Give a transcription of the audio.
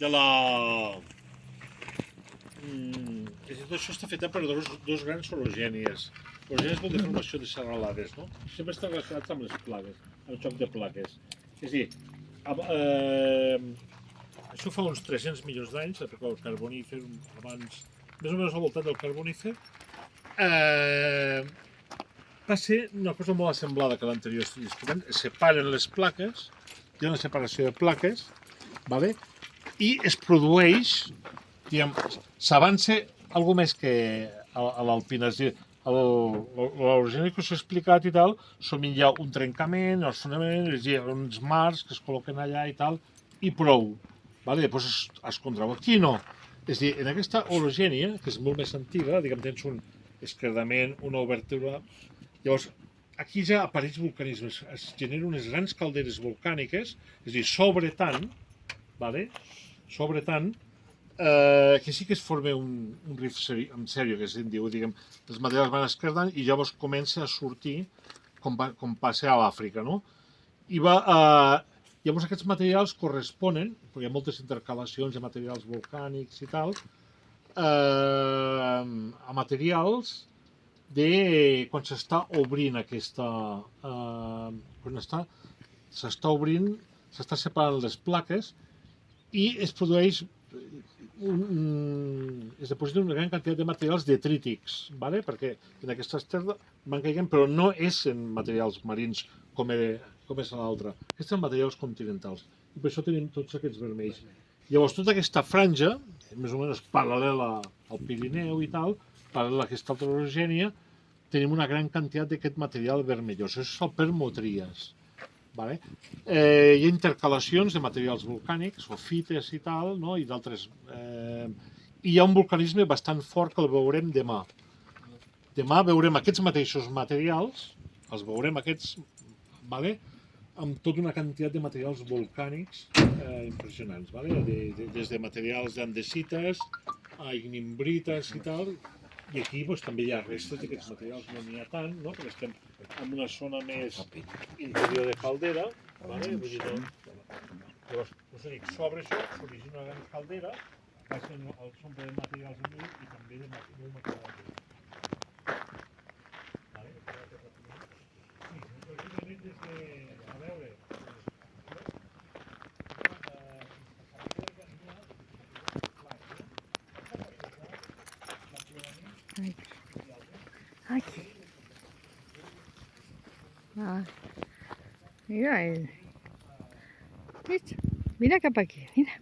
de la... Tot això està fet per dos grans orogènies. Orogènies vol dir formació de serralades, no? Sempre estan relacionats amb les plagues, amb el xoc de plagues. És a dir, això fa uns 300 milions d'anys, perquè el carbonífer, abans, més o menys al voltant del carbonífer, va ser una cosa molt assemblada que l'anterior estic discutent. Es separen les plaques, hi ha una separació de plaques, vale? I es produeix, diguem, s'avança alguna més que a l'alpina, és a dir, l'orogènia que us he explicat i tal, sovint hi ha un trencament, els fonaments, és a dir, uns marcs que es col·loquen allà i tal, i prou. Vale? Després es contrau. Aquí no. És a dir, en aquesta orogènia, que és molt més antiga, diguem, tens un esquerdament, una obertura. Llavors, aquí ja apareix vulcanisme, es generen unes grans calderes volcàniques, és a dir, sobre tant, vale? Sobre tant, que sí que es forma un rift en sèrio, que se'n diu, diguem, els materials van esquerdant i llavors comença a sortir com passa a l'Àfrica, no? I llavors aquests materials corresponen, perquè hi ha moltes intercalacions de materials volcànics i tal, a materials de quan s'està obrint aquesta... quan s'està obrint, s'està separant les plaques i es produeix es deposita una gran quantitat de materials detrítics, ¿vale? Perquè en aquesta esterra van caient, però no és en materials marins com és l'altre. Aquests són materials continentals. I per això tenim tots aquests vermells. Llavors, tota aquesta franja, més o menys paral·lela al Pirineu i tal, paral·lela a aquesta altra orogènia, tenim una gran quantitat d'aquest material vermellós. Això és el Permotries. Vale? Hi ha intercalacions de materials volcànics, o fites i tal, no? I d'altres... I hi ha un vulcanisme bastant fort que el veurem demà. Demà veurem aquests mateixos materials, els veurem aquests, vale? Amb tota una quantitat de materials volcànics impressionants, vale? Des de materials d'andesites a ignimbrites i tal, i aquí doncs, també hi ha restes d'aquests materials, no n'hi ha tant, no? Perquè estem en una zona més interior de caldera, vale? Vull dir, llavors, us dic, sobre això s'origina una gran caldera, baixen el sombre de materials en ell i també de molt material de vale? Sí, pràcticament des de... A veure... Aquí. Ah, mira él. Mira cap aquí, mira.